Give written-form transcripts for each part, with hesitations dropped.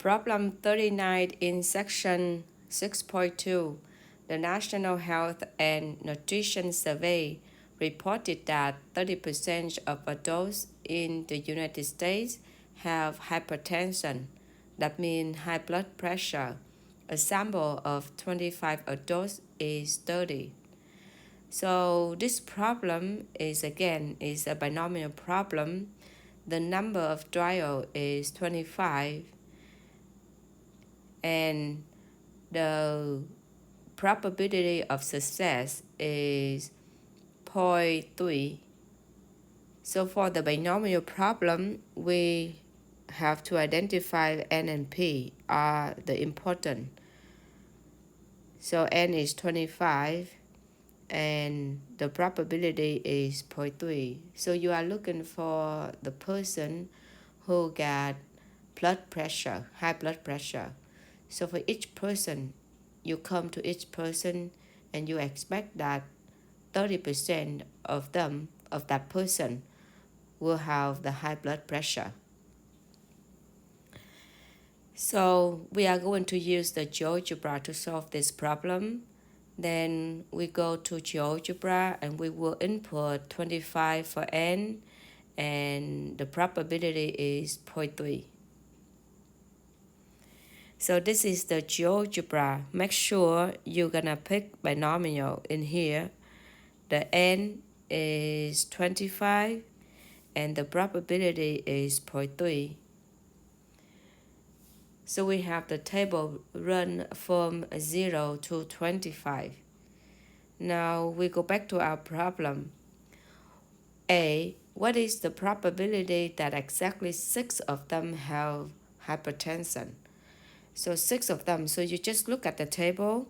Problem 39 in section 6.2, the National Health and Nutrition Survey reported that 30% of adults in the United States have hypertension, that means high blood pressure. A sample of 25 adults is studied. So this problem is a binomial problem. The number of trials is 25 and the probability of success is 0.3. So for the binomial problem, we have to identify N and P are the important. So N is 25 and the probability is 0.3. So you are looking for the person who got blood pressure, high blood pressure. So for each person, you come to each person and you expect that 30% of that person, will have the high blood pressure. So we are going to use the GeoGebra to solve this problem. Then we go to GeoGebra and we will input 25 for N and the probability is 0.3. So this is the GeoGebra. Make sure you're gonna pick binomial in here. The N is 25 and the probability is 0.3. So we have the table run from 0 to 25. Now we go back to our problem. A, what is the probability that exactly 6 of them have hypertension? So 6 of them, so you just look at the table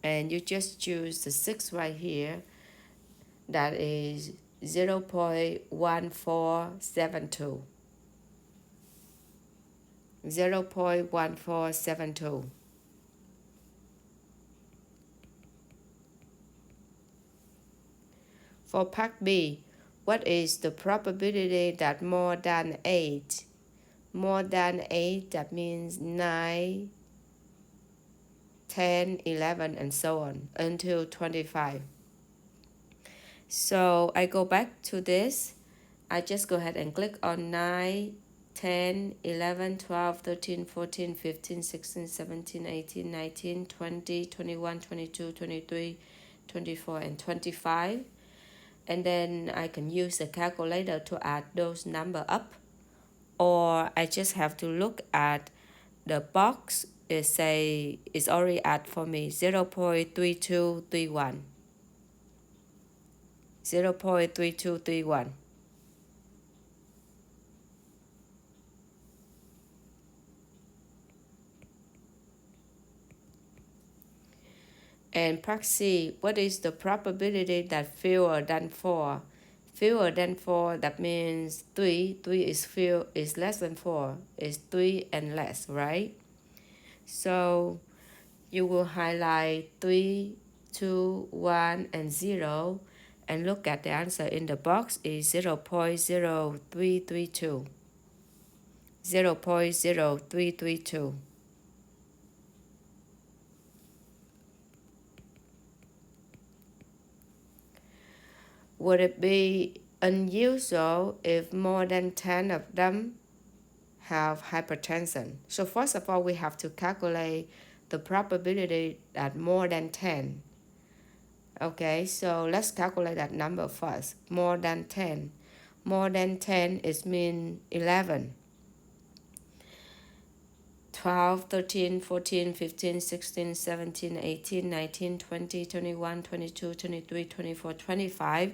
and you just choose the 6 right here. That is 0.1472. 0.1472. For part B, what is the probability that more than 8? More than 8, that means 9, 10, 11, and so on, until 25. So I go back to this. I just go ahead and click on 9, 10, 11, 12, 13, 14, 15, 16, 17, 18, 19, 20, 21, 22, 23, 24, and 25. And then I can use the calculator to add those numbers up. Or I just have to look at the box. It's already add for me 0.3231. 0.3231. And part C, what is the probability that fewer than 4? Fewer than 4, that means 3. 3 is less than 4. It's 3 and less, right? So you will highlight 3, 2, 1, and 0, and look at the answer in the box is 0.0332. 0.0332. Would it be unusual if more than 10 of them have hypertension? So first of all, we have to calculate the probability that more than 10. Okay, so let's calculate that number first. More than 10. More than 10 is mean 11. 12, 13, 14, 15, 16, 17, 18, 19, 20, 21, 22, 23, 24, 25.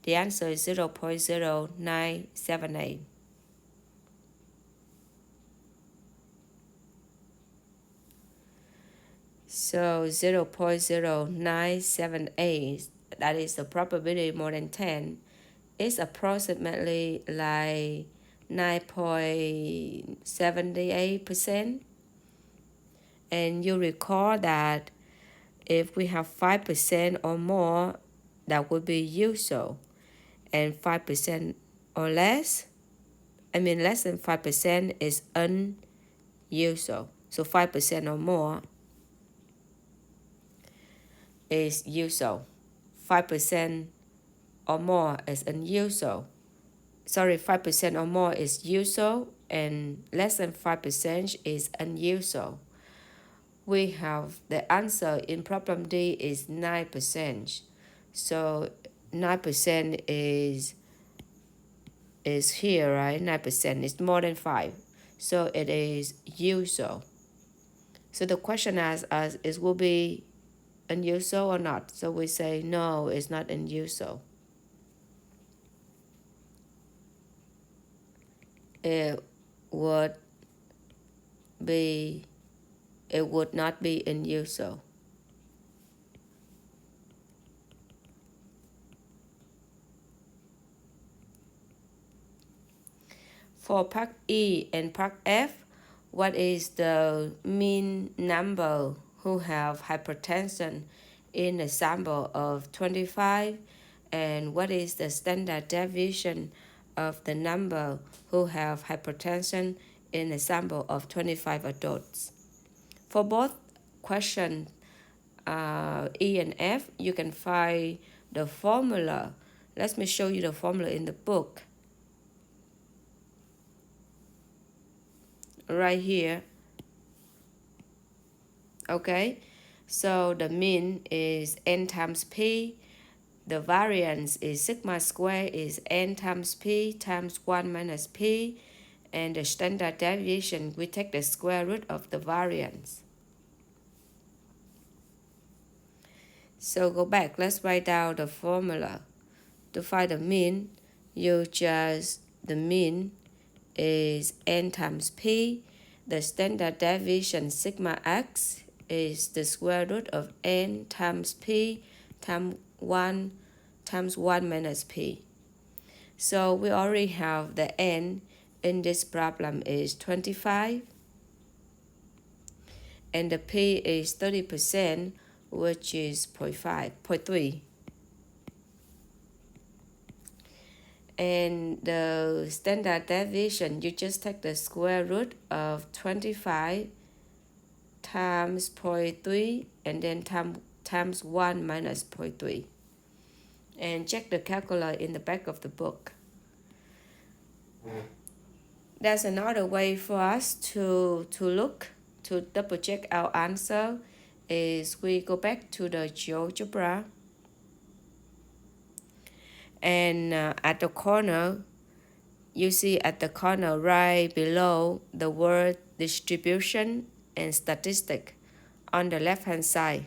The answer is 0.0978. So 0.0978, that is the probability more than 10, is approximately like 9.78%. And you recall that if we have 5% or more, that would be usual. And 5% or less, less than 5% is usual. So 5% or more is usual. 5% or more is unusual. Sorry, 5% or more is usual and less than 5% is unusual. We have the answer in problem D is 9%. So 9% is here, right? 9% is more than 5. So it is usual. So the question asks us is will be unusual or not? So we say no, it's not unusual. It would not be unusual. For part E and part F, what is the mean number who have hypertension in a sample of 25, and what is the standard deviation of the number who have hypertension in a sample of 25 adults? For both questions, E and F, you can find the formula. Let me show you the formula in the book. Right here. Okay, so the mean is n times p, the variance is sigma square is n times p times 1 minus p, and the standard deviation, we take the square root of the variance. So go back, let's write down the formula. To find the mean, the mean is n times p, the standard deviation sigma x is the square root of n times p times 1 minus p. So we already have the n in this problem is 25, and the p is 30%, which is 0.3. And the standard deviation, you just take the square root of 25 times 0.3 and then times 1 minus 0.3. And check the calculator in the back of the book. That's another way for us to double check our answer is we go back to the GeoGebra, and at the corner, you see at the corner right below the word distribution and statistic on the left hand side,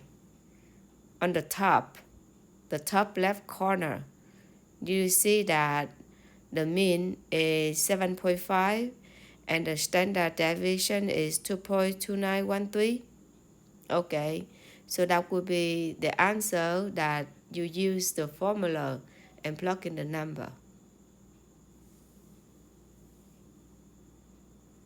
on the top left corner, you see that the mean is 7.5 and the standard deviation is 2.2913. Okay, so that would be the answer that you use the formula and plug in the number.